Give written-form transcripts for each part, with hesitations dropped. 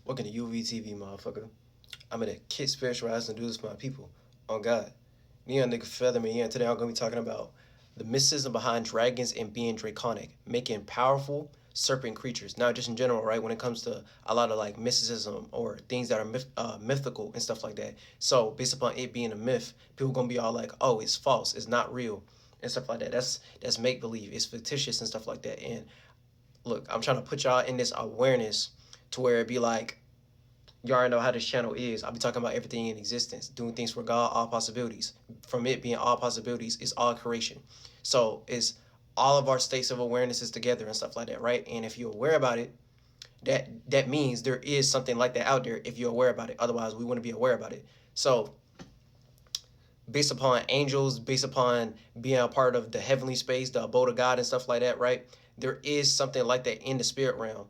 Welcome to UVTV, motherfucker. I'm gonna kid spiritualize and do this for my people. On God. Neon nigga feather me in. Today I'm gonna be talking about the mysticism behind dragons and being draconic, making powerful serpent creatures. Not just in general, right? When it comes to a lot of like mysticism or things that are mythical and stuff like that. So based upon it being a myth, people gonna be all like, "Oh, it's false. It's not real," and stuff like that. That's make believe. It's fictitious and stuff like that. And look, I'm trying to put y'all in this awareness to where it be like you already know how this channel is. I'll be talking about everything in existence, doing things for God, all possibilities. From it being all possibilities, it's all creation. So it's all of our states of awareness is together and stuff like that, right? And if you're aware about it, that means there is something like that out there if you're aware about it. Otherwise, we wouldn't be aware about it. So based upon angels, based upon being a part of the heavenly space, the abode of God and stuff like that, right? There is something like that in the spirit realm.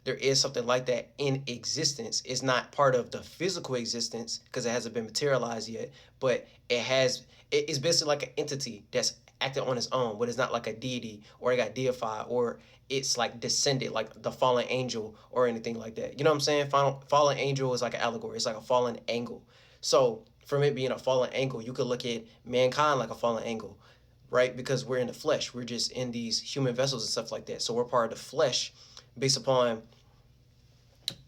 There is something like that in existence. It's not part of the physical existence because it hasn't been materialized yet, but it's basically like an entity that's acting on its own, but it's not like a deity or it got deified or it's like descended like the fallen angel or anything like that. You know what I'm saying? Fallen angel is like an allegory. It's like a fallen angle. So from it being a fallen angle, you could look at mankind like a fallen angle, right? Because we're in the flesh. We're just in these human vessels and stuff like that. So we're part of the flesh based upon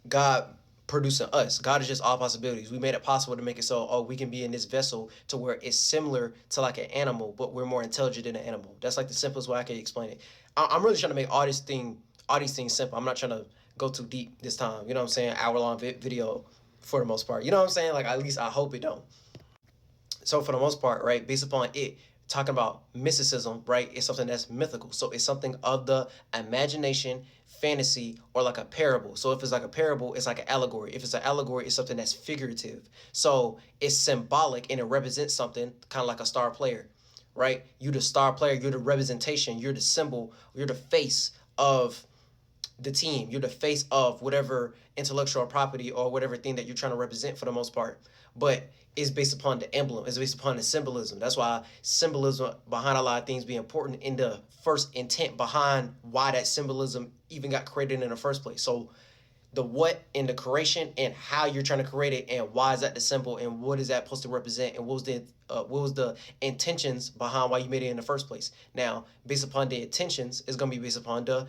God producing us. God is just all possibilities. We made it possible to make it so, we can be in this vessel to where it's similar to like an animal, but we're more intelligent than an animal. That's like the simplest way I can explain it. I'm really trying to make all these things simple. I'm not trying to go too deep this time. You know what I'm saying? Hour-long video for the most part. You know what I'm saying? Like, at least I hope it don't. So for the most part, right, based upon it talking about mysticism, right, it's something that's mythical. So it's something of the imagination, fantasy, or like a parable. So if it's like a parable, it's like an allegory. If it's an allegory, it's something that's figurative. So it's symbolic and it represents something kind of like a star player, right? You the star player, you're the representation, you're the symbol, you're the face of the team. You're the face of whatever intellectual property or whatever thing that you're trying to represent for the most part. But it's based upon the emblem. It's based upon the symbolism. That's why symbolism behind a lot of things be important in the first intent behind why that symbolism even got created in the first place. So the what in the creation and how you're trying to create it and why is that the symbol and what is that supposed to represent and what was the intentions behind why you made it in the first place. Now, based upon the intentions, it's gonna be based upon the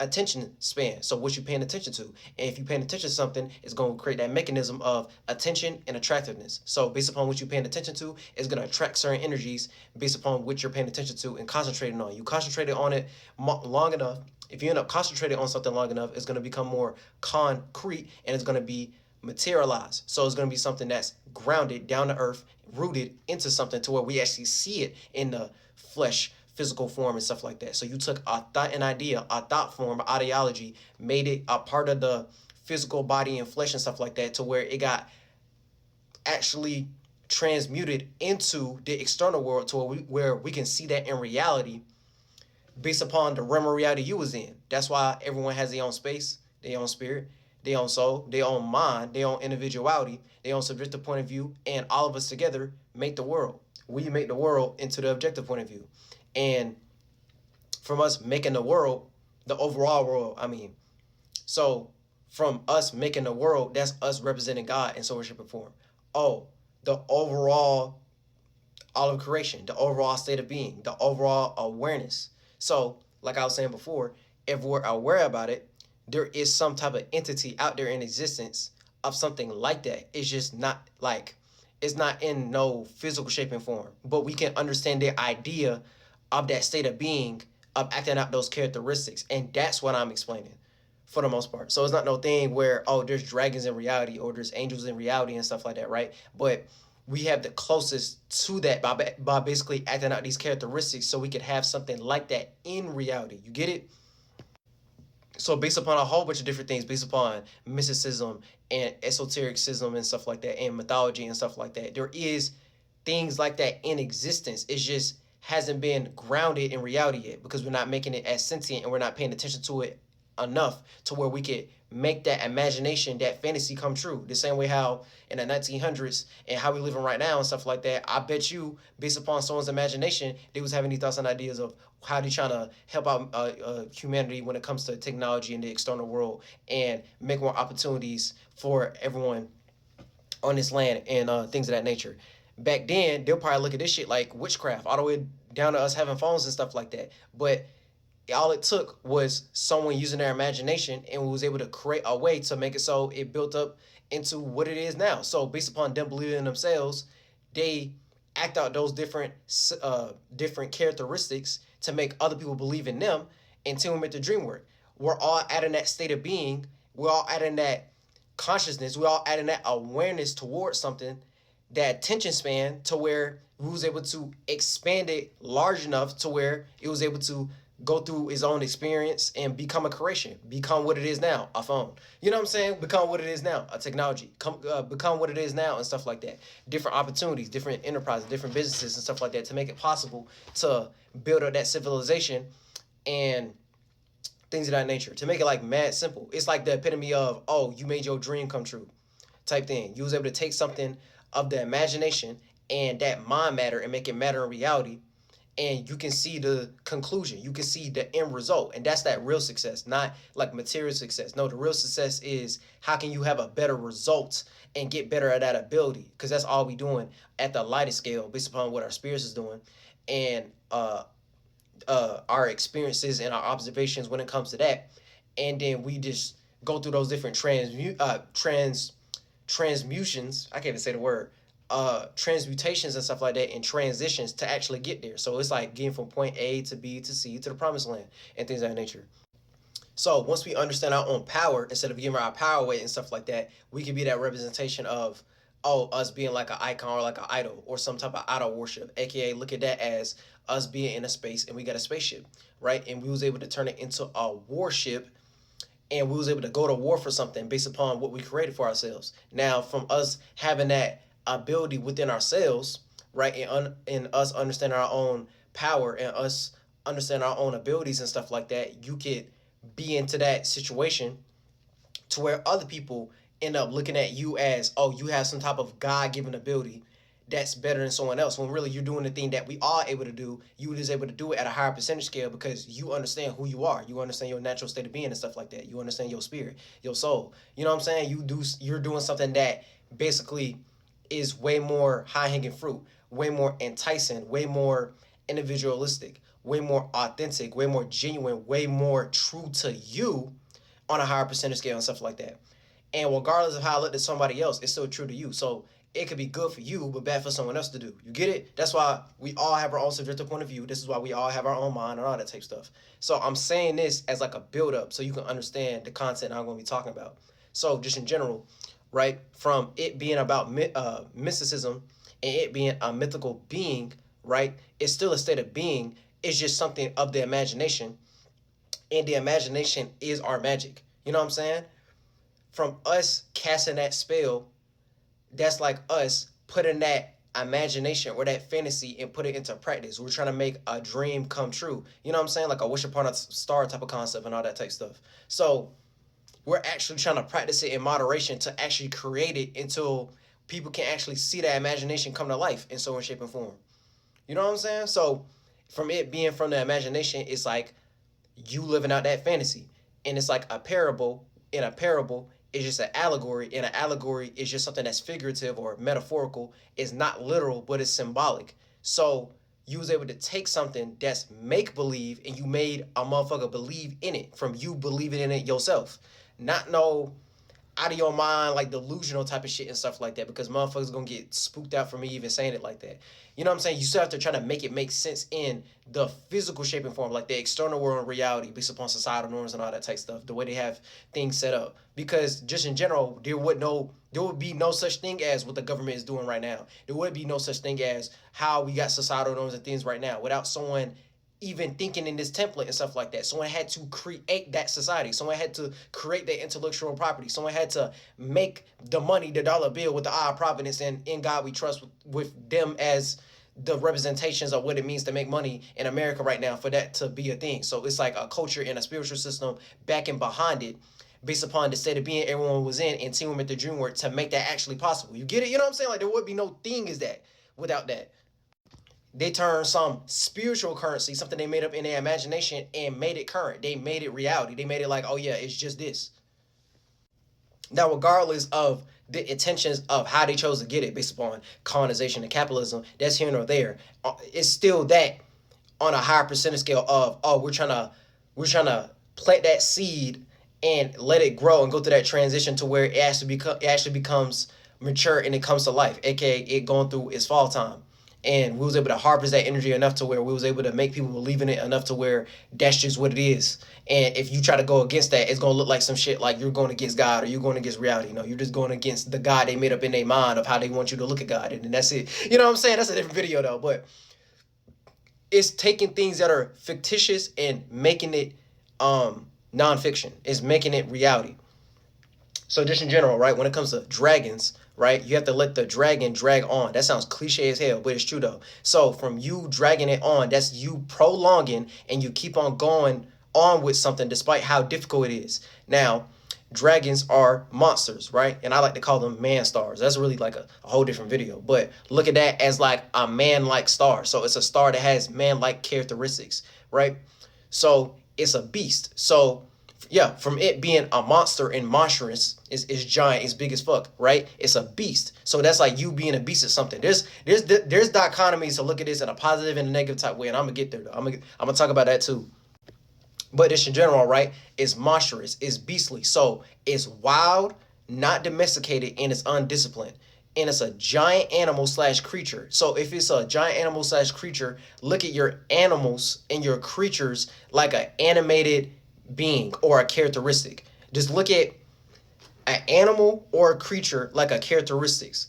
attention span. So what you're paying attention to. And if you're paying attention to something, it's going to create that mechanism of attention and attractiveness. So based upon what you're paying attention to, it's going to attract certain energies based upon what you're paying attention to and concentrating on. You concentrated on it long enough. If you end up concentrating on something long enough, it's going to become more concrete and it's going to be materialized. So it's going to be something that's grounded down to earth, rooted into something to where we actually see it in the flesh, physical form and stuff like that. So you took a thought, an idea, a thought form, ideology, made it a part of the physical body and flesh and stuff like that to where it got actually transmuted into the external world to where we can see that in reality based upon the realm of reality you was in. That's why everyone has their own space, their own spirit, their own soul, their own mind, their own individuality, their own subjective point of view, and all of us together make the world. We make the world into the objective point of view. And from us making the world, the overall world, so from us making the world, that's us representing God in some shape or form. Oh, the overall, all of creation, the overall state of being, the overall awareness. So, like I was saying before, if we're aware about it, there is some type of entity out there in existence of something like that. It's just not like, it's not in no physical shape and form, but we can understand the idea of that state of being, of acting out those characteristics. And that's what I'm explaining for the most part. So it's not no thing where, there's dragons in reality or there's angels in reality and stuff like that, right? But we have the closest to that by basically acting out these characteristics so we could have something like that in reality. You get it? So based upon a whole bunch of different things, based upon mysticism and esotericism and stuff like that, and mythology and stuff like that, there is things like that in existence. It just hasn't been grounded in reality yet because we're not making it as sentient and we're not paying attention to it enough to where we could make that imagination, that fantasy come true. The same way how in the 1900s and how we living right now and stuff like that, I bet you, based upon someone's imagination, they was having these thoughts and ideas of how they trying to help out humanity when it comes to technology in the external world and make more opportunities for everyone on this land and things of that nature. Back then, they'll probably look at this shit like witchcraft, all the way down to us having phones and stuff like that. But all it took was someone using their imagination and was able to create a way to make it so it built up into what it is now. So based upon them believing in themselves, they act out those different characteristics to make other people believe in them until we make the dream work. We're all adding that state of being. We're all adding that consciousness. We're all adding that awareness towards something, that attention span, to where we was able to expand it large enough to where it was able to go through its own experience and become a creation, become what it is now, a phone. You know what I'm saying? Become what it is now, a technology. Become what it is now and stuff like that. Different opportunities, different enterprises, different businesses and stuff like that to make it possible to build up that civilization and things of that nature. To make it like mad simple. It's like the epitome of, oh, you made your dream come true type thing. You was able to take something of the imagination and that mind matter and make it matter in reality, and you can see the conclusion. You can see the end result. And that's that real success, not like material success. No, the real success is how can you have a better result and get better at that ability? Because that's all we doing at the lighter scale based upon what our spirits is doing and our experiences and our observations when it comes to that. And then we just go through those different transmutions. I can't even say the word. Transmutations and stuff like that and transitions to actually get there. So it's like getting from point A to B to C to the promised land and things of that nature. So once we understand our own power, instead of giving our power away and stuff like that, we can be that representation of, oh, us being like an icon or like an idol or some type of idol worship, aka look at that as us being in a space and we got a spaceship, right? And we was able to turn it into a warship, and we was able to go to war for something based upon what we created for ourselves. Now, from us having that ability within ourselves, right, and us understanding our own power and us understanding our own abilities and stuff like that, you could be into that situation to where other people end up looking at you as, oh, you have some type of God-given ability that's better than someone else, when really you're doing the thing that we are able to do. You just able to do it at a higher percentage scale because you understand who you are. You understand your natural state of being and stuff like that. You understand your spirit, your soul. You know what I'm saying? You're doing something that basically is way more high-hanging fruit, way more enticing, way more individualistic, way more authentic, way more genuine, way more true to you on a higher percentage scale and stuff like that. And regardless of how it looked to somebody else, it's still true to you. So it could be good for you, but bad for someone else to do. You get it? That's why we all have our own subjective point of view. This is why we all have our own mind and all that type of stuff. So I'm saying this as like a build-up so you can understand the content I'm going to be talking about. So just in general, right, from it being about mysticism and it being a mythical being, right, it's still a state of being. It's just something of the imagination, and the imagination is our magic. You know what I'm saying? From us casting that spell, that's like us putting that imagination or that fantasy and put it into practice. We're trying to make a dream come true. You know what I'm saying? Like a wish upon a star type of concept and all that type of stuff. So we're actually trying to practice it in moderation to actually create it until people can actually see that imagination come to life in some shape and form. You know what I'm saying? So from it being from the imagination, it's like you living out that fantasy. And it's like a parable. In a parable, it's just an allegory. And an allegory is just something that's figurative or metaphorical. It's not literal, but it's symbolic. So you was able to take something that's make-believe and you made a motherfucker believe in it from you believing in it yourself. Not no out of your mind, like delusional type of shit and stuff like that, because motherfuckers gonna get spooked out for me even saying it like that. You know what I'm saying? You still have to try to make it make sense in the physical shape and form, like the external world and reality based upon societal norms and all that type stuff, the way they have things set up. Because just in general, there would be no such thing as what the government is doing right now. There would be no such thing as how we got societal norms and things right now without someone even thinking in this template and stuff like that. Someone had to create that society. Someone had to create that intellectual property. Someone had to make the money, the dollar bill with the eye of providence and in God we trust with them as the representations of what it means to make money in America right now for that to be a thing. So it's like a culture and a spiritual system backing behind it based upon the state of being everyone was in and teamwork with the dream work to make that actually possible. You get it? You know what I'm saying? Like there would be no thing as that without that. They turned some spiritual currency, something they made up in their imagination, and made it current. They made it reality. They made it like, oh yeah, it's just this. Now, regardless of the intentions of how they chose to get it based upon colonization and capitalism, that's here nor there. It's still that on a higher percentage scale of, oh, we're trying to plant that seed and let it grow and go through that transition to where it actually becomes mature and it comes to life, aka it going through its fall time. And we was able to harvest that energy enough to where we was able to make people believe in it enough to where that's just what it is. And if you try to go against that, it's gonna look like some shit like you're going against God or you're going against reality. You're just going against the God they made up in their mind of how they want you to look at God, and that's it. You know what I'm saying? That's a different video though, but it's taking things that are fictitious and making it nonfiction. It's making it reality. So just in general, right, when it comes to dragons, right, you have to let the dragon drag on. That sounds cliche as hell, but it's true though. So from you dragging it on, that's you prolonging and you keep on going on with something despite how difficult it is. Now, dragons are monsters, right? And I like to call them man stars. That's really like a whole different video. But look at that as like a man-like star. So it's a star that has man-like characteristics, right? So it's a beast. So yeah, from it being a monster and monstrous, is giant, it's big as fuck, right? It's a beast. So that's like you being a beast at something. There's dichotomies to look at this in a positive and a negative type way, and I'm gonna get there though. I'm gonna talk about that too. But just in general, right? It's monstrous, it's beastly. So it's wild, not domesticated, and it's undisciplined. And it's a giant animal slash creature. So if it's a giant animal slash creature, look at your animals and your creatures like an animated being or a characteristic. Just look at an animal or a creature like a characteristics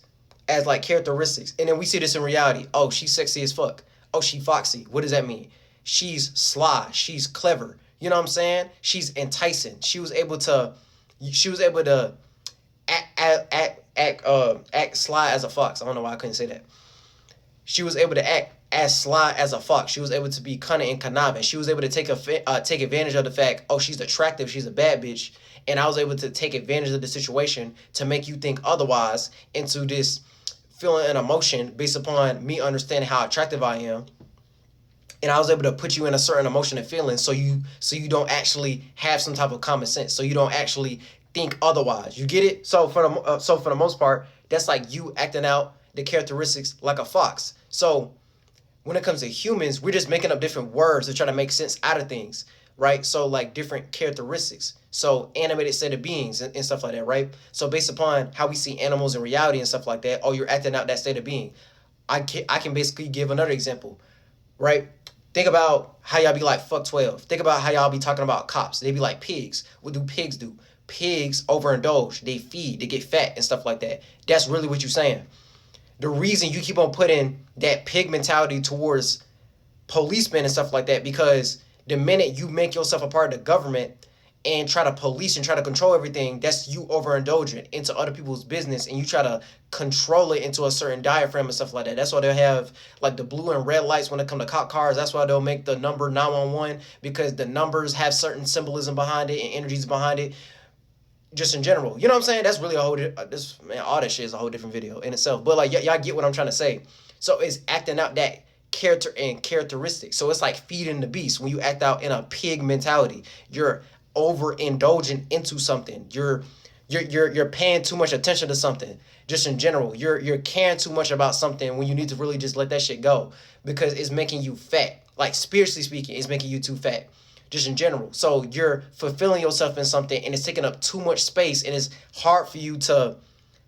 as like characteristics. And then we see this in reality. Oh, she's sexy as fuck. Oh, she foxy. What does that mean? She's sly. She's clever. You know what I'm saying? She's enticing. She was able to act sly as a fox. I don't know why I couldn't say that. She was able to act as sly as a fox. She was able to be cunning and conniving. She was able to take advantage of the fact, oh, she's attractive, she's a bad bitch, and I was able to take advantage of the situation to make you think otherwise into this feeling and emotion based upon me understanding how attractive I am. And I was able to put you in a certain emotion and feeling so you don't actually have some type of common sense, so you don't actually think otherwise. You get it? So for the most part, that's like you acting out the characteristics like a fox. So when it comes to humans, we're just making up different words to try to make sense out of things, right? So like different characteristics. So animated state of beings and stuff like that, right? So based upon how we see animals in reality and stuff like that, oh, you're acting out that state of being. I can basically give another example, right? Think about how y'all be like, fuck 12. Think about how y'all be talking about cops. They be like pigs. What do pigs do? Pigs overindulge. They feed. They get fat and stuff like that. That's really what you're saying. The reason you keep on putting that pig mentality towards policemen and stuff like that, because the minute you make yourself a part of the government and try to police and try to control everything, that's you overindulging into other people's business, and you try to control it into a certain diaphragm and stuff like that. That's why they'll have like the blue and red lights when it comes to cop cars. That's why they'll make the number 911, because the numbers have certain symbolism behind it and energies behind it. Just in general, you know what I'm saying? That's really a whole all that shit is a whole different video in itself. But like y'all get what I'm trying to say. So it's acting out that character and characteristics. So it's like feeding the beast. When you act out in a pig mentality, you're overindulging into something. You're paying too much attention to something. Just in general, you're caring too much about something when you need to really just let that shit go, because it's making you fat. Like spiritually speaking, it's making you too fat. Just in general. So you're fulfilling yourself in something and it's taking up too much space, and it's hard for you to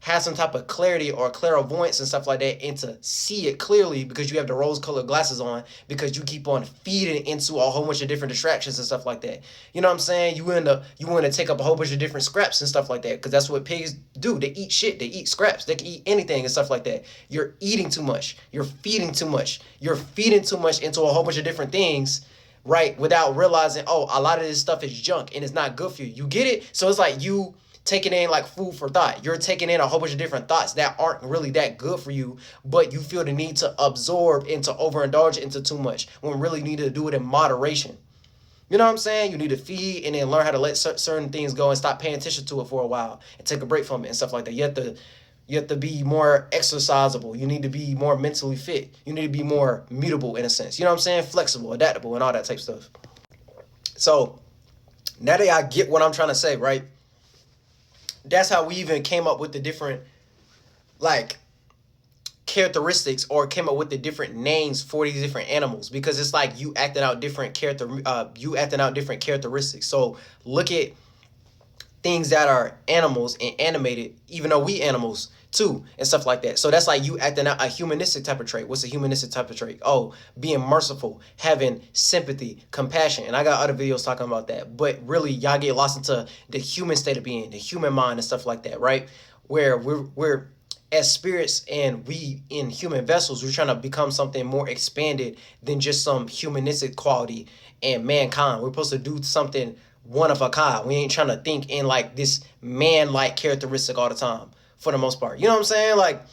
have some type of clarity or clairvoyance and stuff like that and to see it clearly, because you have the rose-colored glasses on, because you keep on feeding into a whole bunch of different distractions and stuff like that. You know what I'm saying? You want to take up a whole bunch of different scraps and stuff like that, because that's what pigs do. They eat shit. They eat scraps. They can eat anything and stuff like that. You're eating too much. You're feeding too much. You're feeding too much into a whole bunch of different things, right? Without realizing, oh, a lot of this stuff is junk and it's not good for you. You get it? So it's like you taking in like food for thought. You're taking in a whole bunch of different thoughts that aren't really that good for you, but you feel the need to absorb and to overindulge into too much when really you need to do it in moderation. You know what I'm saying? You need to feed and then learn how to let certain things go and stop paying attention to it for a while and take a break from it and stuff like that. You have to be more exercisable. You need to be more mentally fit. You need to be more mutable in a sense. You know what I'm saying? Flexible, adaptable, and all that type of stuff. So now that I get what I'm trying to say, right? That's how we even came up with the different like characteristics, or came up with the different names for these different animals, because it's like you acting out different characteristics. So look at things that are animals and animated, even though we animals too and stuff like that. So that's like you acting out a humanistic type of trait. What's a humanistic type of trait? Oh, being merciful, having sympathy, compassion. And I got other videos talking about that, but really y'all get lost into the human state of being, the human mind and stuff like that, right? Where we're as spirits, and we in human vessels, we're trying to become something more expanded than just some humanistic quality and mankind. We're supposed to do something one of a kind. We ain't trying to think in like this man-like characteristic all the time, for the most part. You know what I'm saying? Like,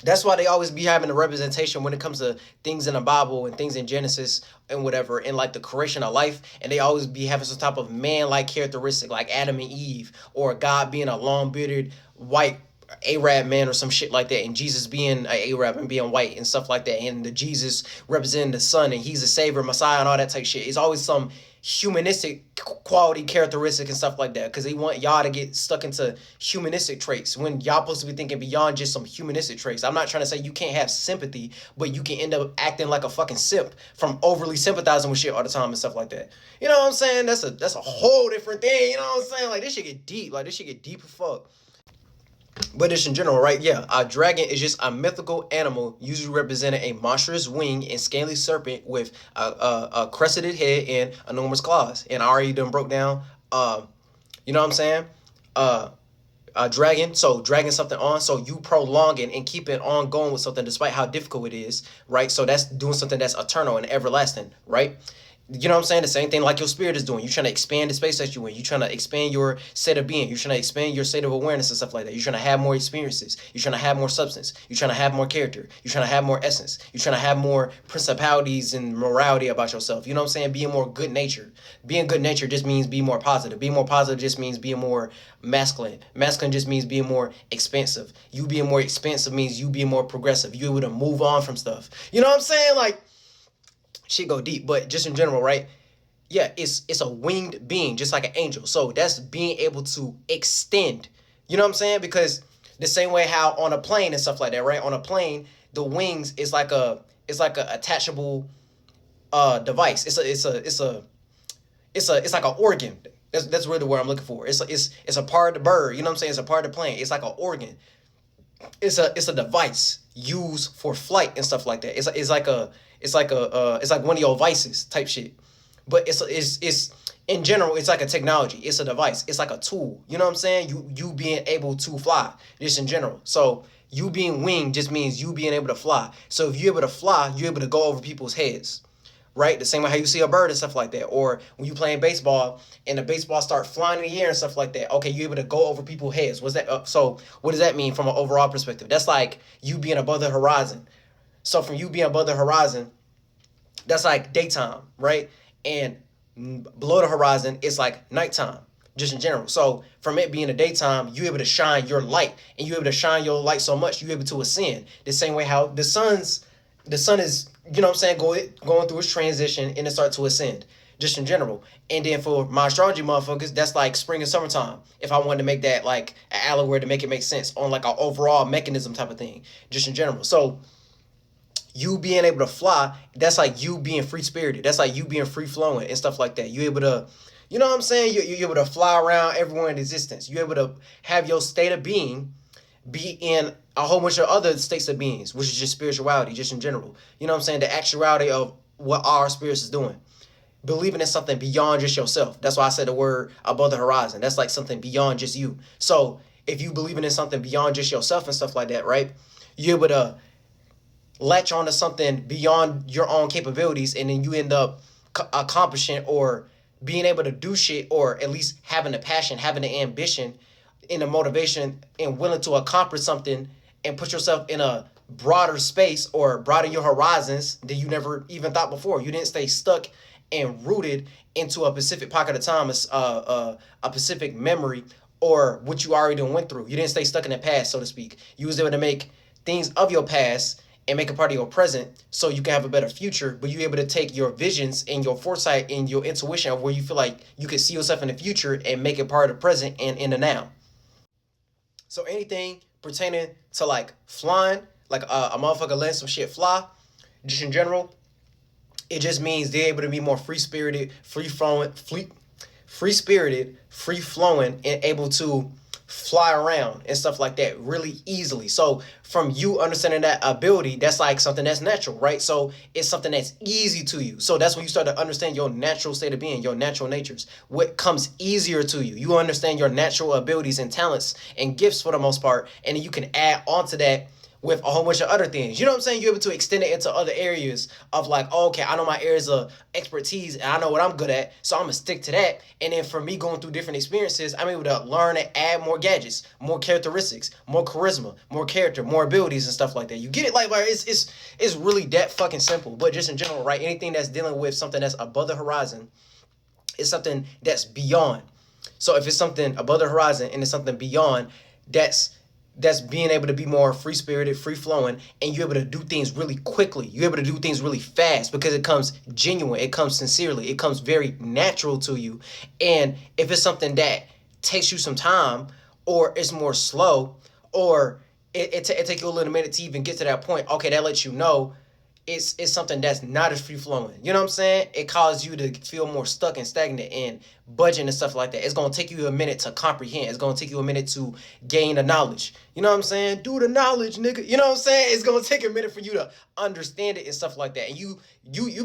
that's why they always be having a representation when it comes to things in the Bible and things in Genesis and whatever, and like the creation of life. And they always be having some type of man-like characteristic, like Adam and Eve, or God being a long-bearded white Arab man or some shit like that, and Jesus being an Arab and being white and stuff like that, and the Jesus representing the Son, and he's a savior, Messiah, and all that type of shit. It's always some humanistic quality characteristic and stuff like that, because they want y'all to get stuck into humanistic traits when y'all supposed to be thinking beyond just some humanistic traits. I'm not trying to say you can't have sympathy, but you can end up acting like a fucking simp from overly sympathizing with shit all the time and stuff like that. You know what I'm saying? That's a whole different thing. You know what I'm saying? Like, this shit get deep. Like, this shit get deep as fuck. But just in general, right? Yeah, a dragon is just a mythical animal, usually representing a monstrous wing and scaly serpent with a crested head and enormous claws. And I already done broke down, you know what I'm saying? A dragon, so dragging something on, so you prolonging and keep it on going with something despite how difficult it is, right? So that's doing something that's eternal and everlasting, right? You know what I'm saying? The same thing like your spirit is doing. You're trying to expand the space that you're in. You're trying to expand your state of being. You're trying to expand your state of awareness and stuff like that. You're trying to have more experiences. You're trying to have more substance. You're trying to have more character. You're trying to have more essence. You're trying to have more principalities and morality about yourself. You know what I'm saying? Being more good natured. Being good natured just means being more positive. Being more positive just means being more masculine. Masculine just means being more expansive. You being more expansive means you being more progressive. You able to move on from stuff. You know what I'm saying? Like, shit go deep, but just in general, right? Yeah, it's a winged being, just like an angel. So that's being able to extend. You know what I'm saying? Because the same way how on a plane and stuff like that, right? On a plane, the wings is like a attachable device. It's like an organ. That's really the word I'm looking for. It's a part of the bird. You know what I'm saying? It's a part of the plane. It's like an organ. It's a device used for flight and stuff like that. It's like one of your vices type shit. But it's in general, it's like a technology. It's a device. It's like a tool. You know what I'm saying? You being able to fly, just in general. So you being winged just means you being able to fly. So if you're able to fly, you're able to go over people's heads, right? The same way how you see a bird and stuff like that. Or when you playing baseball and the baseball start flying in the air and stuff like that. Okay, you're able to go over people's heads. What's that? So what does that mean from an overall perspective? That's like you being above the horizon. So from you being above the horizon, that's like daytime, right? And below the horizon, it's like nighttime, just in general. So from it being the daytime, you're able to shine your light, and you're able to shine your light so much, you're able to ascend. The same way how the sun is, you know what I'm saying, going through its transition, and it starts to ascend, just in general. And then for my astrology motherfuckers, that's like spring and summertime. If I wanted to make that like an allegory to make it make sense on like an overall mechanism type of thing, just in general. So you being able to fly, that's like you being free-spirited. That's like you being free-flowing and stuff like that. You able to, you know what I'm saying? You're able to fly around everywhere in existence. You're able to have your state of being be in a whole bunch of other states of beings, which is just spirituality, just in general. You know what I'm saying? The actuality of what our spirits is doing. Believing in something beyond just yourself. That's why I said the word above the horizon. That's like something beyond just you. So if you believing in something beyond just yourself and stuff like that, right? You're able to latch on to something beyond your own capabilities, and then you end up accomplishing or being able to do shit, or at least having the passion, having the ambition in a motivation and willing to accomplish something and put yourself in a broader space or broaden your horizons than you never even thought before. You didn't stay stuck and rooted into a specific pocket of time, a specific memory, or what you already went through. You didn't stay stuck in the past, so to speak. You was able to make things of your past and make a part of your present so you can have a better future, but you're able to take your visions and your foresight and your intuition of where you feel like you could see yourself in the future and make it part of the present and in the now. So anything pertaining to like flying, like a motherfucker letting some shit fly, just in general, it just means they're able to be more free-spirited, free-flowing, free-spirited, free-flowing, and able to fly around and stuff like that really easily. So from you understanding that ability, that's like something that's natural, right? So it's something that's easy to you. So that's when you start to understand your natural state of being, your natural natures, what comes easier to you. You understand your natural abilities and talents and gifts for the most part, and then you can add on to that with a whole bunch of other things. You know what I'm saying? You're able to extend it into other areas of like, oh, okay, I know my areas of expertise and I know what I'm good at, so I'm gonna stick to that. And then for me going through different experiences, I'm able to learn and add more gadgets, more characteristics, more charisma, more character, more abilities and stuff like that. You get it? Like it's really that fucking simple. But just in general, right? Anything that's dealing with something that's above the horizon is something that's beyond. So if it's something above the horizon and it's something beyond, that's being able to be more free-spirited, free-flowing, and you're able to do things really quickly. You're able to do things really fast because it comes genuine, it comes sincerely, it comes very natural to you. And if it's something that takes you some time, or it's more slow, or it takes you a little minute to even get to that point, okay, that lets you know it's something that's not as free-flowing. You know what I'm saying? It causes you to feel more stuck and stagnant and budging and stuff like that. It's going to take you a minute to comprehend. It's going to take you a minute to gain the knowledge. You know what I'm saying? Do the knowledge, nigga. You know what I'm saying? It's going to take a minute for you to understand it and stuff like that. And you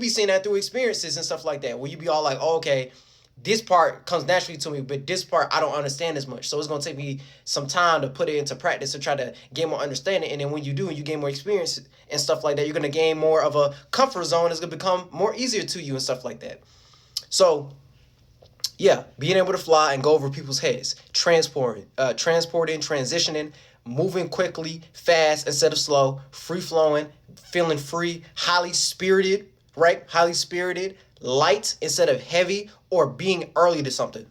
be seeing that through experiences and stuff like that, where you be all like, oh, okay, this part comes naturally to me, but this part I don't understand as much. So it's going to take me some time to put it into practice to try to gain more understanding. And then when you do, and you gain more experience and stuff like that, you're going to gain more of a comfort zone. It's going to become more easier to you and stuff like that. So yeah, being able to fly and go over people's heads, transporting, transitioning, moving quickly, fast instead of slow, free flowing, feeling free, highly spirited, right? Highly spirited, light instead of heavy, or being early to something.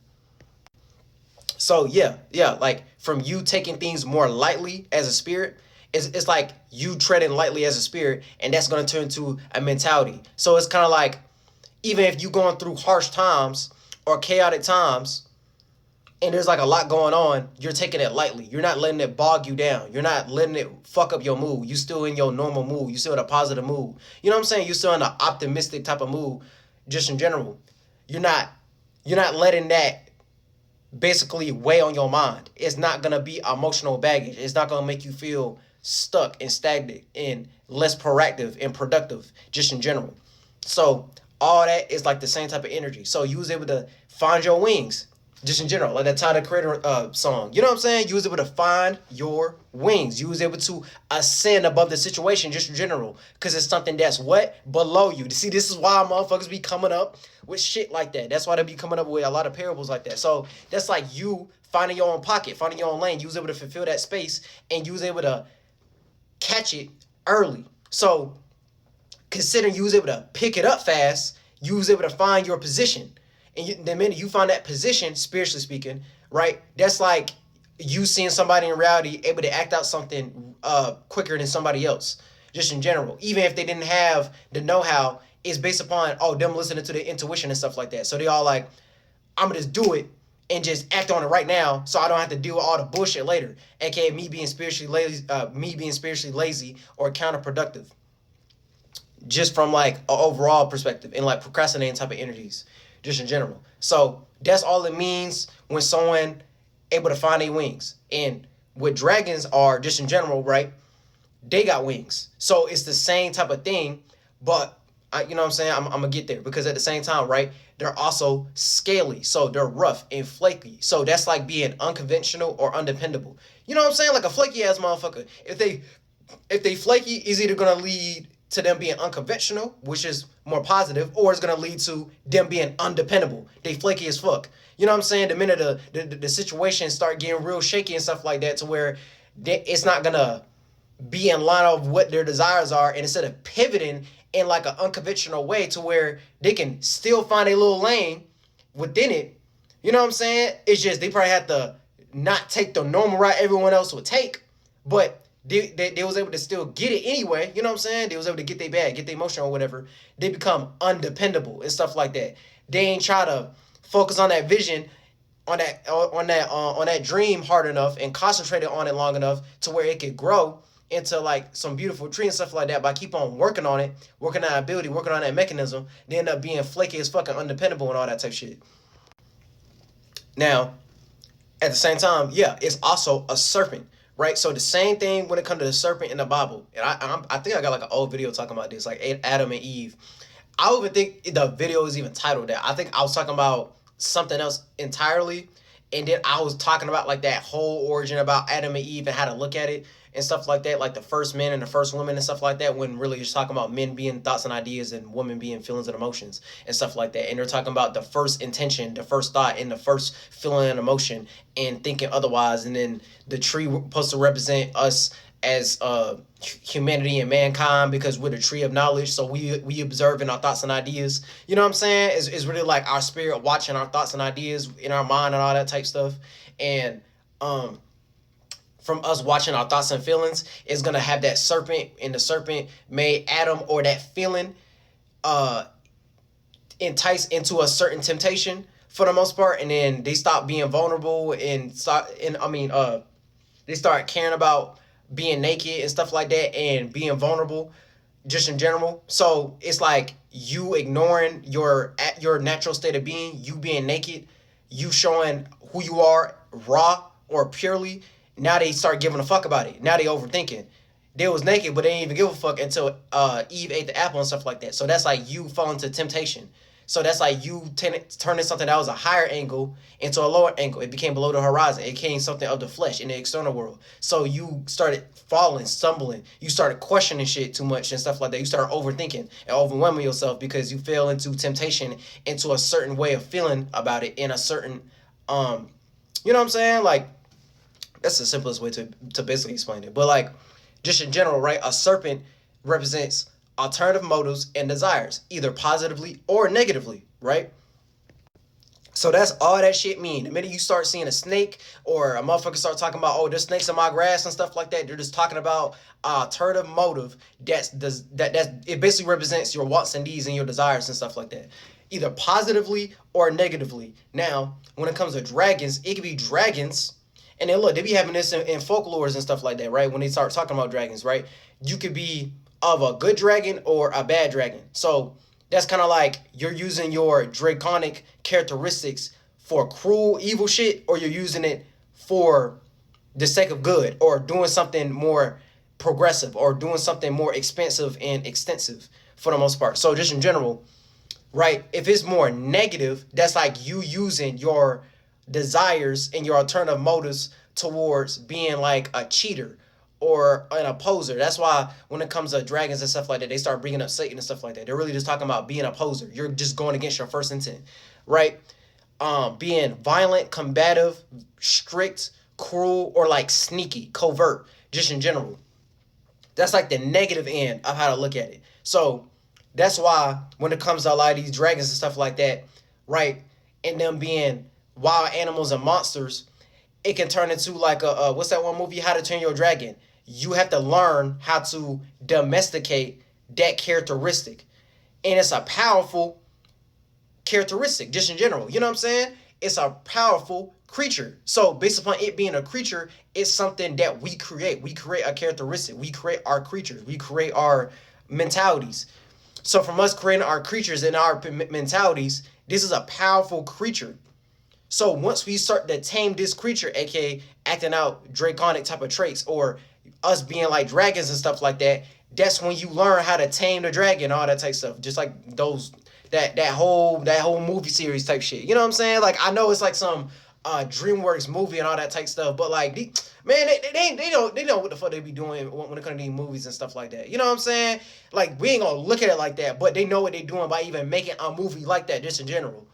So yeah, like from you taking things more lightly as a spirit, it's like you treading lightly as a spirit, and that's going to turn to a mentality. So it's kind of like, even if you're going through harsh times or chaotic times, and there's like a lot going on, you're taking it lightly. You're not letting it bog you down. You're not letting it fuck up your mood. You still in your normal mood. You still in a positive mood. You know what I'm saying? You're still in an optimistic type of mood, just in general. You're not letting that basically weigh on your mind. It's not gonna be emotional baggage. It's not gonna make you feel stuck and stagnant and less proactive and productive, just in general. So all that is like the same type of energy. So you was able to find your wings, just in general, like that Tyler Creator song. You know what I'm saying? You was able to find your wings. You was able to ascend above the situation, just in general, because it's something that's what? Below you. See, this is why motherfuckers be coming up with shit like that. That's why they be coming up with a lot of parables like that. So that's like you finding your own pocket, finding your own lane. You was able to fulfill that space, and you was able to catch it early. So considering you was able to pick it up fast, you was able to find your position. And the minute you find that position, spiritually speaking, right, that's like you seeing somebody in reality able to act out something quicker than somebody else, just in general. Even if they didn't have the know-how, it's based upon, them listening to the intuition and stuff like that. So they all like, I'm going to just do it and just act on it right now so I don't have to deal with all the bullshit later, aka me being spiritually lazy or counterproductive. Just from like an overall perspective and like procrastinating type of energies, just in general. So that's all it means when someone able to find their wings. And what dragons are, just in general, right, they got wings. So it's the same type of thing, but you know what I'm saying? I'm gonna get there, because at the same time, right, they're also scaly. So they're rough and flaky. So that's like being unconventional or undependable. You know what I'm saying? Like a flaky ass motherfucker. If they flaky, is either gonna lead to them being unconventional, which is more positive, or it's gonna lead to them being undependable. They flaky as fuck. You know what I'm saying? The minute the situation start getting real shaky and stuff like that, to where it's not gonna be in line of what their desires are, and instead of pivoting in like an unconventional way to where they can still find a little lane within it, you know what I'm saying? It's just they probably have to not take the normal route everyone else would take, but they was able to still get it anyway. You know what I'm saying? They was able to get their bag, get their emotion or whatever. They become undependable and stuff like that. They ain't try to focus on that vision, on that dream hard enough and concentrated on it long enough to where it could grow into like some beautiful tree and stuff like that. By keep on working on it, working on that ability, working on that mechanism, they end up being flaky as fucking undependable and all that type of shit. Now, at the same time, yeah, it's also a serpent, right? So the same thing when it comes to the serpent in the Bible. And I think I got like an old video talking about this, like Adam and Eve. I don't even think the video is even titled that. I think I was talking about something else entirely. And then I was talking about like that whole origin about Adam and Eve and how to look at it and stuff like that, like the first men and the first women and stuff like that, when really you're talking about men being thoughts and ideas and women being feelings and emotions and stuff like that. And they're talking about the first intention, the first thought, and the first feeling and emotion and thinking otherwise. And then the tree supposed to represent us as humanity and mankind, because we're the tree of knowledge. So we observe in our thoughts and ideas. You know what I'm saying? It's really like our spirit watching our thoughts and ideas in our mind and all that type stuff. And from us watching our thoughts and feelings, is gonna have that serpent, and the serpent made Adam, or that feeling, entice into a certain temptation for the most part, and then they stop being vulnerable and they start caring about being naked and stuff like that and being vulnerable just in general. So it's like you ignoring your natural state of being, you being naked, you showing who you are raw or purely. Now they start giving a fuck about it. Now they overthinking. They was naked, but they didn't even give a fuck until Eve ate the apple and stuff like that. So that's like you falling to temptation. So that's like you turning something that was a higher angle into a lower angle. It became below the horizon. It became something of the flesh in the external world. So you started falling, stumbling. You started questioning shit too much and stuff like that. You started overthinking and overwhelming yourself because you fell into temptation, into a certain way of feeling about it, in a certain, you know what I'm saying? Like, that's the simplest way to basically explain it. But like, just in general, right? A serpent represents alternative motives and desires, either positively or negatively, right? So that's all that shit mean. The minute you start seeing a snake, or a motherfucker start talking about, oh, there's snakes in my grass and stuff like that, they're just talking about alternative motive. It basically represents your wants and needs and your desires and stuff like that, either positively or negatively. Now, when it comes to dragons, it could be dragons. And then look, they be having this in folklores and stuff like that, right? When they start talking about dragons, right? You could be of a good dragon or a bad dragon. So that's kind of like you're using your draconic characteristics for cruel, evil shit, or you're using it for the sake of good, or doing something more progressive, or doing something more expensive and extensive for the most part. So just in general, right? If it's more negative, that's like you using your desires and your alternative motives towards being like a cheater or an opposer. That's why when it comes to dragons and stuff like that, they start bringing up Satan and stuff like that. They're really just talking about being an opposer. You're just going against your first intent, right? Being violent, combative, strict, cruel, or like sneaky, covert, just in general. That's like the negative end of how to look at it. So that's why when it comes to a lot of these dragons and stuff like that, right, and them being wild animals and monsters, it can turn into like a what's that one movie, How to Train Your Dragon? You have to learn how to domesticate that characteristic. And it's a powerful characteristic, just in general. You know what I'm saying? It's a powerful creature. So based upon it being a creature, it's something that we create. We create a characteristic. We create our creatures. We create our mentalities. So from us creating our creatures and our mentalities, this is a powerful creature. So once we start to tame this creature, aka acting out draconic type of traits, or us being like dragons and stuff like that, that's when you learn how to tame the dragon, all that type of stuff. Just like that whole movie series type shit. You know what I'm saying? Like, I know it's like some DreamWorks movie and all that type stuff. But like, man, they know what the fuck they be doing when it comes to these movies and stuff like that. You know what I'm saying? Like, we ain't gonna look at it like that, but they know what they doing by even making a movie like that, just in general.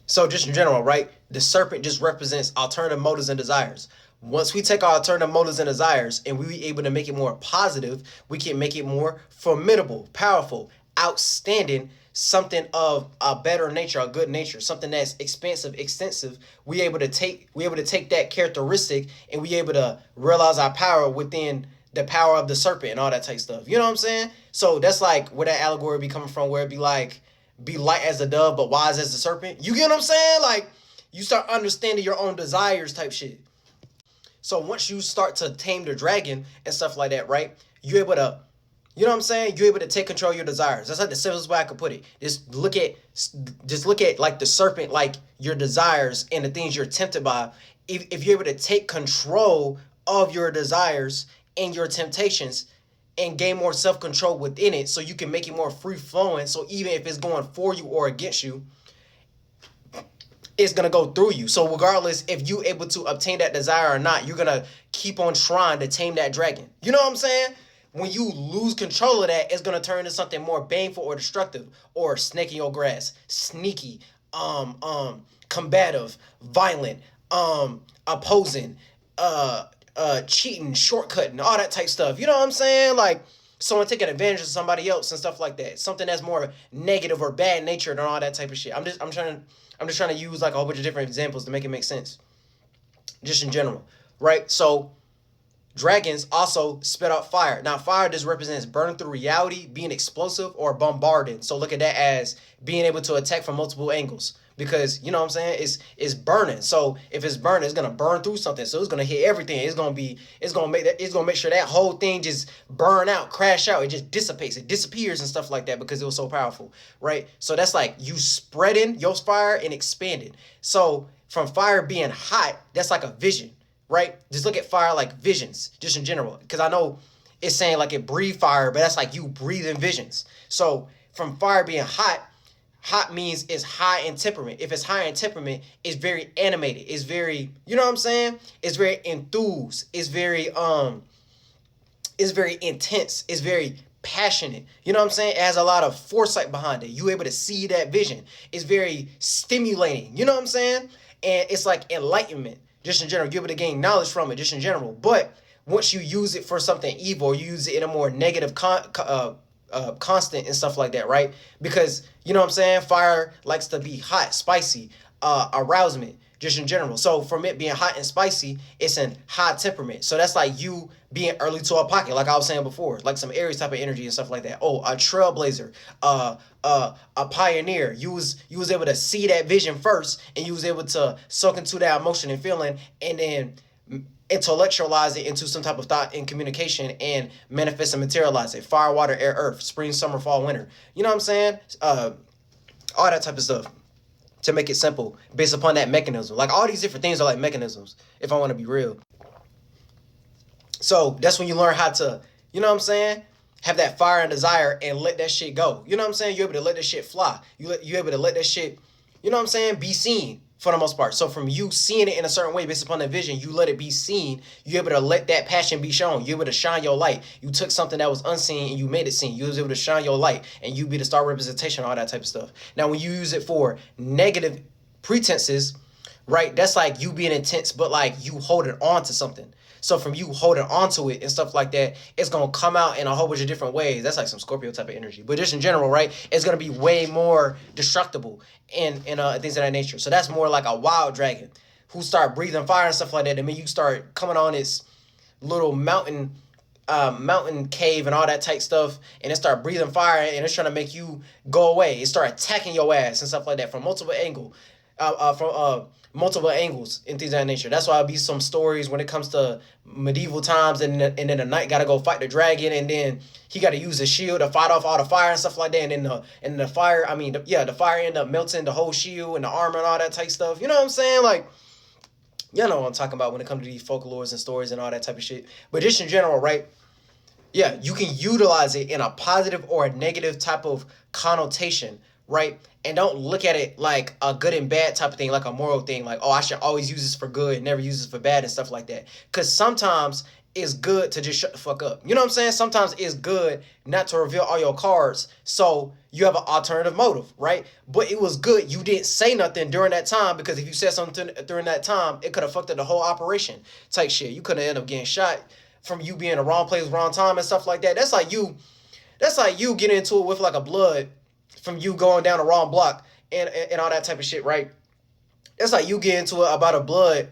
So just in general, right? The serpent just represents alternative motives and desires. Once we take our alternative motives and desires and we able to make it more positive, we can make it more formidable, powerful, outstanding, something of a better nature, a good nature, something that's expansive, extensive. We able to take that characteristic and we able to realize our power within the power of the serpent and all that type stuff. You know what I'm saying? So that's like where that allegory be coming from, where it be like, be light as the dove but wise as the serpent. You get what I'm saying? Like, you start understanding your own desires type shit. So once you start to tame the dragon and stuff like that, right? You're able to, you know what I'm saying? You're able to take control of your desires. That's like the simplest way I could put it. Just look at like the serpent, like your desires and the things you're tempted by. If you're able to take control of your desires and your temptations and gain more self-control within it, so you can make it more free-flowing. So even if it's going for you or against you, it's going to go through you. So regardless if you able to obtain that desire or not, you're going to keep on trying to tame that dragon. You know what I'm saying? When you lose control of that, it's going to turn into something more baneful or destructive, or snake in your grass, sneaky, combative, violent, opposing, cheating, shortcutting, all that type stuff. You know what I'm saying? Like, someone taking advantage of somebody else and stuff like that. Something that's more negative or bad natured and all that type of shit. I'm just trying to use like a whole bunch of different examples to make it make sense. Just in general, right? So dragons also spit out fire. Now, fire just represents burning through reality, being explosive, or bombarding. So look at that as being able to attack from multiple angles. Because, you know what I'm saying, it's burning. So if it's burning, it's gonna burn through something. So it's gonna hit everything. It's gonna make sure that whole thing just burn out, crash out. It just dissipates. It disappears and stuff like that because it was so powerful, right? So that's like you spreading your fire and expanding. So from fire being hot, that's like a vision, right? Just look at fire like visions, just in general. Because I know it's saying like it breathe fire, but that's like you breathing visions. So from fire being hot means it's high in temperament. If it's high in temperament, it's very animated. It's very, you know what I'm saying? It's very enthused. It's very intense. It's very passionate. You know what I'm saying? It has a lot of foresight behind it. You able to see that vision. It's very stimulating. You know what I'm saying? And it's like enlightenment, just in general. You're able to gain knowledge from it, just in general. But once you use it for something evil, you use it in a more negative constant and stuff like that, right? Because, you know what I'm saying, fire likes to be hot, spicy, arousement, just in general. So from it being hot and spicy, it's in high temperament. So that's like you being early to a pocket, like I was saying before, like some Aries type of energy and stuff like that. Oh, a trailblazer, a pioneer. You was able to see that vision first, and you was able to soak into that emotion and feeling, and then intellectualize it into some type of thought and communication, and manifest and materialize it. Fire, water, air, earth, spring, summer, fall, winter. You know what I'm saying? All that type of stuff, to make it simple, based upon that mechanism. Like, all these different things are like mechanisms, if I want to be real. So that's when you learn how to, you know what I'm saying, have that fire and desire and let that shit go. You know what I'm saying? You're able to let that shit fly. You're able to let that shit, you know what I'm saying, be seen for the most part. So from you seeing it in a certain way based upon the vision, you let it be seen. You're able to let that passion be shown. You're able to shine your light. You took something that was unseen and you made it seen. You was able to shine your light, and you be the star representation, all that type of stuff. Now, when you use it for negative pretenses, right, that's like you being intense, but like you holding on to something. So from you holding on to it and stuff like that, it's going to come out in a whole bunch of different ways. That's like some Scorpio type of energy. But just in general, right, it's going to be way more destructible and things of that nature. So that's more like a wild dragon who start breathing fire and stuff like that. And then you start coming on this little mountain cave and all that type stuff, and it start breathing fire, and it's trying to make you go away. It start attacking your ass and stuff like that from multiple angles and things of that nature. That's why it'll be some stories when it comes to medieval times, and then the knight got to go fight the dragon, and then he got to use his shield to fight off all the fire and stuff like that, and then the fire, the fire end up melting the whole shield and the armor and all that type stuff. You know what I'm saying? Like, you know what I'm talking about when it comes to these folklores and stories and all that type of shit. But just in general, right? Yeah, you can utilize it in a positive or a negative type of connotation, right? And don't look at it like a good and bad type of thing, like a moral thing, like, oh, I should always use this for good and never use this for bad and stuff like that. Because sometimes it's good to just shut the fuck up. You know what I'm saying? Sometimes it's good not to reveal all your cards, so you have an alternative motive, right? But it was good you didn't say nothing during that time, because if you said something during that time, it could have fucked up the whole operation type shit. You could have ended up getting shot from you being in the wrong place, wrong time and stuff like that. That's like you getting into it with like a blood from you going down the wrong block and all that type of shit, right? It's like you get into it about a blood,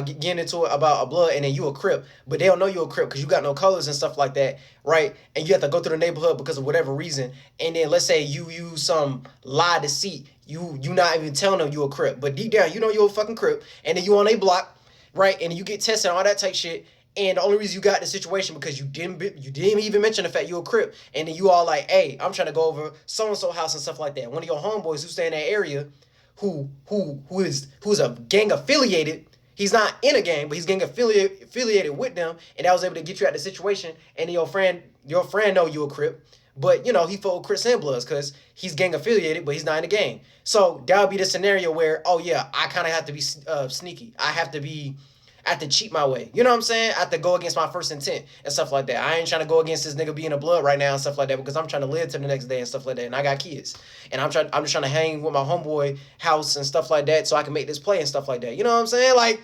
getting into it about a blood, and then you a Crip, but they don't know you a Crip because you got no colors and stuff like that, right? And you have to go through the neighborhood because of whatever reason, and then let's say you use some lie deceit, you not even telling them you a Crip, but deep down you know you're a fucking Crip, and then you on a block, right? And you get tested and all that type shit. And the only reason you got the situation because you didn't even mention the fact you a Crip, and then you all like, hey, I'm trying to go over so and so house and stuff like that. One of your homeboys who stay in that area, who's a gang affiliated. He's not in a gang, but he's gang affiliated with them, and that was able to get you out of the situation. And your friend know you a Crip, but you know he fought with Crips and Bloods because he's gang affiliated, but he's not in the gang. So that would be the scenario where, oh yeah, I kind of have to be sneaky. I have to cheat my way. You know what I'm saying? I have to go against my first intent and stuff like that. I ain't trying to go against this nigga being a blood right now and stuff like that because I'm trying to live to the next day and stuff like that. And I got kids. And I'm just trying to hang with my homeboy house and stuff like that so I can make this play and stuff like that. You know what I'm saying? Like,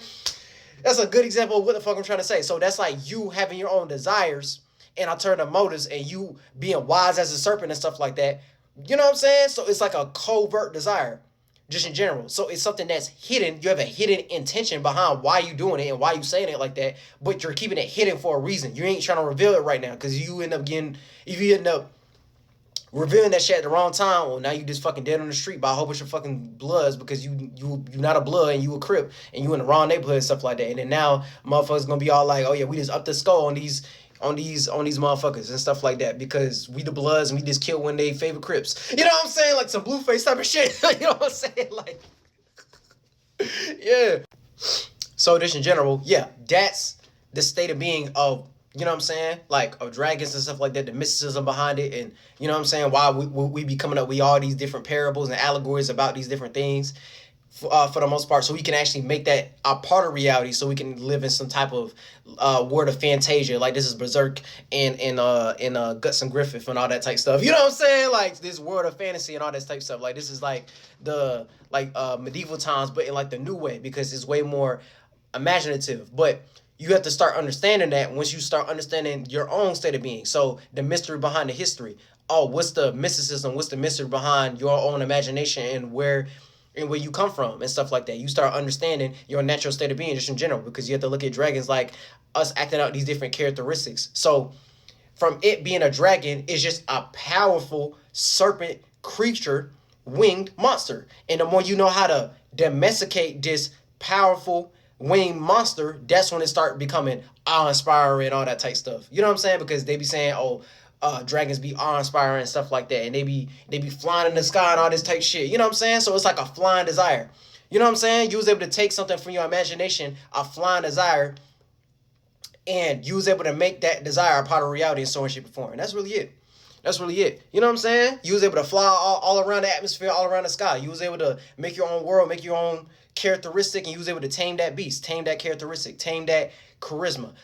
that's a good example of what the fuck I'm trying to say. So that's like you having your own desires and alternative motives and you being wise as a serpent and stuff like that. You know what I'm saying? So it's like a covert desire. Just in general. So it's something that's hidden. You have a hidden intention behind why you doing it and why you saying it like that, but you're keeping it hidden for a reason. You ain't trying to reveal it right now because if you end up revealing that shit at the wrong time, well, now you just fucking dead on the street by a whole bunch of fucking bloods because you not a blood and you a Crip and you in the wrong neighborhood and stuff like that. And then now motherfuckers gonna be all like, oh yeah, we just up the skull on these motherfuckers and stuff like that because we the Bloods and we just kill one of their favorite Crips. You know what I'm saying? Like some Blueface type of shit. You know what I'm saying? Like, yeah. So just in general, yeah, that's the state of being of, you know what I'm saying? Like of dragons and stuff like that, the mysticism behind it, and you know what I'm saying? Why we be coming up with all these different parables and allegories about these different things. For the most part, so we can actually make that a part of reality, so we can live in some type of world of fantasia, like this is Berserk and Guts and Griffith and all that type stuff. You know what I'm saying? Like this world of fantasy and all that type stuff. Like this is like the medieval times, but in like the new way because it's way more imaginative. But you have to start understanding that once you start understanding your own state of being. So the mystery behind the history. Oh, what's the mysticism? What's the mystery behind your own imagination and where you come from and stuff like that. You start understanding your natural state of being just in general because you have to look at dragons like us acting out these different characteristics. So from it being a dragon, it's just a powerful serpent creature, winged monster. And the more you know how to domesticate this powerful winged monster, that's when it start becoming awe-inspiring and all that type stuff. You know what I'm saying? Because they be saying, oh, dragons be awe-inspiring and stuff like that, and they be flying in the sky and all this type shit. You know what I'm saying? So it's like a flying desire. You know what I'm saying? You was able to take something from your imagination, a flying desire, and you was able to make that desire a part of reality in so much shape or form. And that's really it. That's really it. You know what I'm saying? You was able to fly all around the atmosphere, all around the sky. You was able to make your own world, make your own characteristic, and you was able to tame that beast, tame that characteristic, tame that charisma,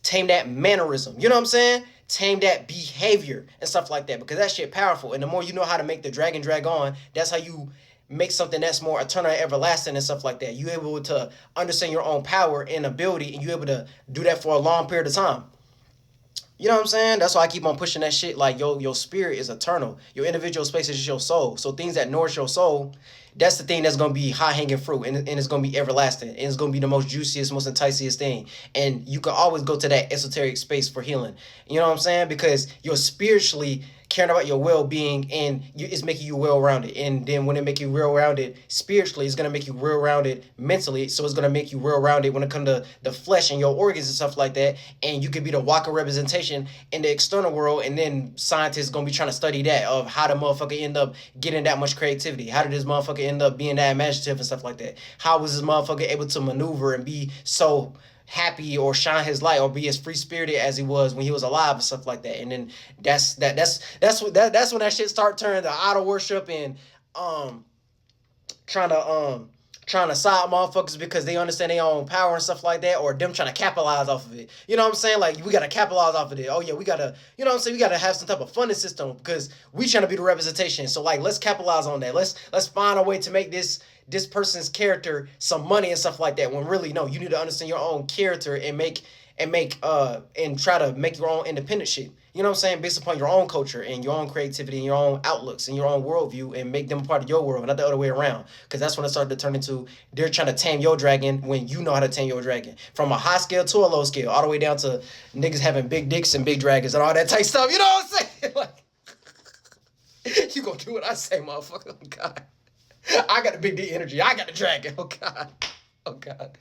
tame that mannerism. You know what I'm saying? Tame that behavior and stuff like that because that shit powerful. And the more you know how to make the dragon drag on, that's how you make something that's more eternal and everlasting and stuff like that. You able to understand your own power and ability, and you able to do that for a long period of time. You know what I'm saying? That's why I keep on pushing that shit. Like, your spirit is eternal. Your individual space is just your soul. So things that nourish your soul, that's the thing that's going to be high-hanging fruit. And it's going to be everlasting. And it's going to be the most juiciest, most enticing thing. And you can always go to that esoteric space for healing. You know what I'm saying? Because you're spiritually caring about your well-being, and it's making you well-rounded. And then when it make you well-rounded spiritually, it's going to make you well-rounded mentally. So it's going to make you well-rounded when it comes to the flesh and your organs and stuff like that. And you could be the walking representation in the external world. And then scientists going to be trying to study that of how the motherfucker end up getting that much creativity. How did this motherfucker end up being that imaginative and stuff like that? How was this motherfucker able to maneuver and be so happy or shine his light or be as free spirited as he was when he was alive and stuff like that. And then that's when that shit start turning to idol worship and um trying to side motherfuckers because they understand their own power and stuff like that, or them trying to capitalize off of it. You know what I'm saying? Like, we gotta capitalize off of it. Oh yeah, we gotta, you know what I'm saying? We gotta have some type of funding system because we trying to be the representation. So like, let's capitalize on that. Let's find a way to make this person's character some money and stuff like that. When really, no, you need to understand your own character and and try to make your own independent shit. You know what I'm saying? Based upon your own culture and your own creativity and your own outlooks and your own worldview, and make them a part of your world, not the other way around. Because that's when it started to turn into they're trying to tame your dragon when you know how to tame your dragon. From a high scale to a low scale, all the way down to niggas having big dicks and big dragons and all that type stuff. You know what I'm saying? Like, you gonna do what I say, motherfucker. Oh God. I got the big D energy. I got the dragon. Oh God. Oh God.